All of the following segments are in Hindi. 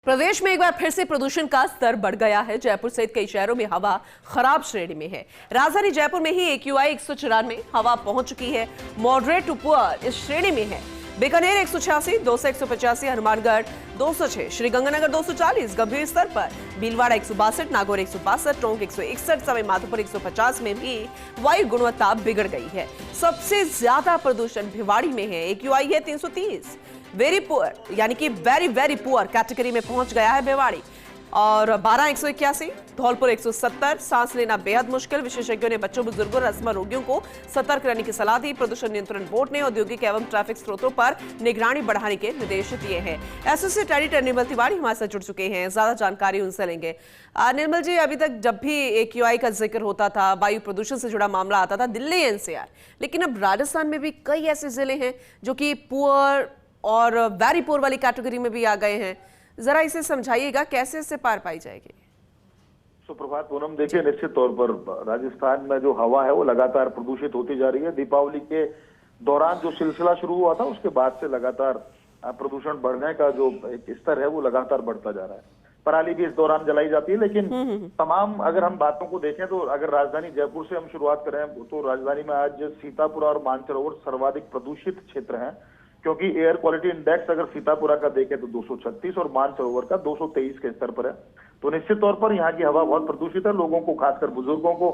प्रदेश में एक बार फिर से प्रदूषण का स्तर बढ़ गया है। जयपुर सहित कई शहरों में हवा खराब श्रेणी में है। राजधानी जयपुर में ही AQI 194 हवा पहुंच चुकी है। मॉडरेट टू पुअर इस श्रेणी में है। बीकानेर 186, दौसा 185, हनुमानगढ़ 206, श्रीगंगानगर 240 गंभीर स्तर पर, भीलवाड़ा 162, नागौर 162, टोंक 161 सवाई माधोपुर 150 में भी वायु गुणवत्ता बिगड़ गई है। सबसे ज्यादा प्रदूषण भिवाड़ी में है। AQI है 330। वेरी पुअर यानी कि वेरी पुअर कैटेगरी में पहुंच गया है भिवाड़ी। और 12 181, धौलपुर 170। सांस लेना बेहद मुश्किल। विशेषज्ञों ने बच्चों, बुजुर्गों और अस्थमा रोगियों को सतर्क रहने की सलाह दी। प्रदूषण नियंत्रण बोर्ड ने औद्योगिक एवं ट्रैफिक स्रोतों पर निगरानी बढ़ाने के निर्देश दिए हैं। एसोसिएट एडिटर निर्मल तिवारी हमारे साथ जुड़ चुके हैं, ज्यादा जानकारी उनसे लेंगे। निर्मल जी, अभी तक जब भी AQI का जिक्र होता था, वायु प्रदूषण से जुड़ा मामला आता था, दिल्ली NCR, लेकिन अब राजस्थान में भी कई ऐसे जिले हैं जो कि पुअर और वेरी पुअर वाली कैटेगरी में भी आ गए हैं। जरा इसे समझाइएगा, कैसे इससे पार पाई जाएगी? सुप्रभात पूनम, देखिए निश्चित तौर पर राजस्थान में जो हवा है वो लगातार प्रदूषित होती जा रही है। दीपावली के दौरान जो सिलसिला शुरू हुआ था उसके बाद से लगातार प्रदूषण बढ़ने का जो एक स्तर है वो लगातार बढ़ता जा रहा है। पराली भी इस दौरान जलाई जाती है, लेकिन तमाम अगर हम बातों को देखें तो अगर राजधानी जयपुर से हम शुरुआत करें तो राजधानी में आज सीतापुरा और मानसरोवर सर्वाधिक प्रदूषित क्षेत्र हैं, क्योंकि एयर क्वालिटी इंडेक्स अगर सीतापुरा का देखें तो 236 और मानसरोवर का 223 के स्तर पर है। तो निश्चित तौर पर यहाँ की हवा बहुत प्रदूषित है। लोगों को, खासकर बुजुर्गों को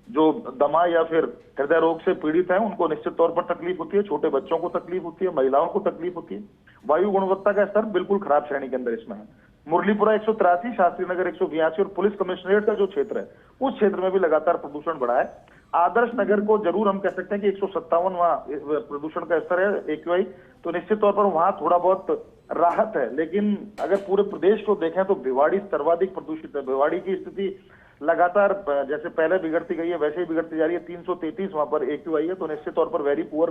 जो दमा या फिर हृदय रोग से पीड़ित हैं, उनको निश्चित तौर पर तकलीफ होती है। छोटे बच्चों को तकलीफ होती है, महिलाओं को तकलीफ होती है। वायु गुणवत्ता का स्तर बिल्कुल खराब श्रेणी के अंदर इसमें है। मुरलीपुरा 183, शास्त्री नगर 182 और पुलिस कमिश्नरेट का जो क्षेत्र है उस क्षेत्र में भी लगातार प्रदूषण बढ़ा है। आदर्श नगर को जरूर हम कह सकते हैं कि 157 वहां प्रदूषण का स्तर है AQI, तो निश्चित तौर पर वहां थोड़ा बहुत राहत है। लेकिन अगर पूरे प्रदेश को देखें तो भिवाड़ी सर्वाधिक प्रदूषित है। भिवाड़ी की स्थिति लगातार जैसे पहले बिगड़ती गई है वैसे ही बिगड़ती जा रही है। 333 वहां पर AQI है, तो निश्चित तौर पर वेरी पुअर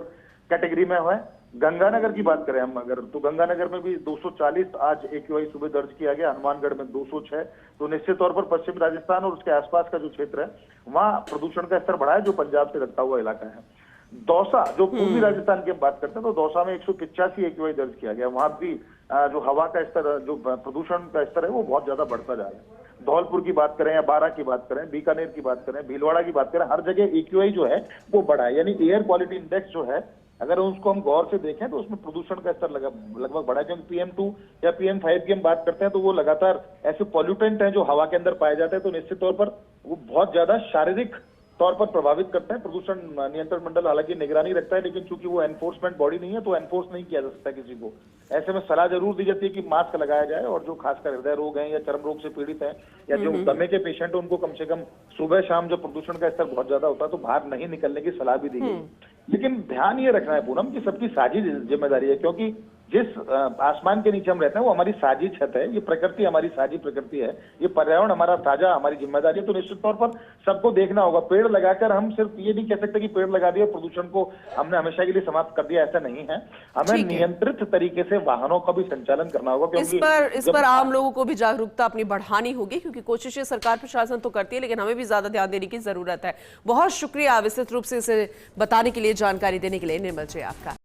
कैटेगरी में है। गंगानगर की बात करें हम अगर, तो गंगानगर में भी 240 आज AQI सुबह दर्ज किया गया। हनुमानगढ़ में 206। तो निश्चित तौर पर पश्चिम राजस्थान और उसके आसपास का जो क्षेत्र है वहां प्रदूषण का स्तर बढ़ा है, जो पंजाब से लगता हुआ इलाका है। दौसा, जो पूर्वी राजस्थान की हम बात करते हैं, तो दौसा में 185 AQI दर्ज किया गया। वहां भी जो हवा का स्तर, जो प्रदूषण का स्तर है वो बहुत ज्यादा बढ़ता जा रहा है। धौलपुर की बात करें या बारां की बात करें, बीकानेर की बात करें, भीलवाड़ा की बात करें, हर जगह AQI जो है वो बढ़ा है। यानी एयर क्वालिटी इंडेक्स जो है अगर उसको हम गौर से देखें तो उसमें प्रदूषण का स्तर लगभग बढ़ा है। क्योंकि PM2 या PM5 की हम बात करते हैं तो वो लगातार ऐसे पॉल्यूटेंट हैं जो हवा के अंदर पाए जाते हैं, तो निश्चित तौर पर वो बहुत ज्यादा शारीरिक तौर पर प्रभावित करते हैं। प्रदूषण नियंत्रण मंडल हालांकि निगरानी रखता है, लेकिन चूंकि वो एनफोर्समेंट बॉडी नहीं है तो एनफोर्स नहीं किया जा सकता किसी को। ऐसे में सलाह जरूर दी जाती है कि मास्क लगाया जाए, और जो खासकर हृदय रोग हैं या चर्म रोग से पीड़ित हैं या जो दमे के पेशेंट हैं उनको कम से कम सुबह शाम जो प्रदूषण का स्तर बहुत ज्यादा होता है तो बाहर नहीं निकलने की सलाह भी दी गई। लेकिन ध्यान ये रखना है पूनम कि सबकी साझी जिम्मेदारी है, क्योंकि जिस आसमान के नीचे हम रहते हैं वो हमारी साझी छत है। ये प्रकृति हमारी साझी प्रकृति है, ये पर्यावरण हमारा साझा हमारी जिम्मेदारी है। तो निश्चित तौर पर सबको देखना होगा। पेड़ लगाकर हम सिर्फ ये नहीं कह सकते कि पेड़ लगा दिया प्रदूषण को हमने हमेशा के लिए समाप्त कर दिया, ऐसा नहीं है। हमें नियंत्रित तरीके से वाहनों का भी संचालन करना होगा, क्योंकि इस पर आम लोगों को भी जागरूकता अपनी बढ़ानी होगी, क्योंकि कोशिशें सरकार प्रशासन तो करती है लेकिन हमें भी ज्यादा ध्यान देने की जरूरत है। बहुत शुक्रिया विस्तृत रूप से इसे बताने के लिए, जानकारी देने के लिए निर्मल जी आपका।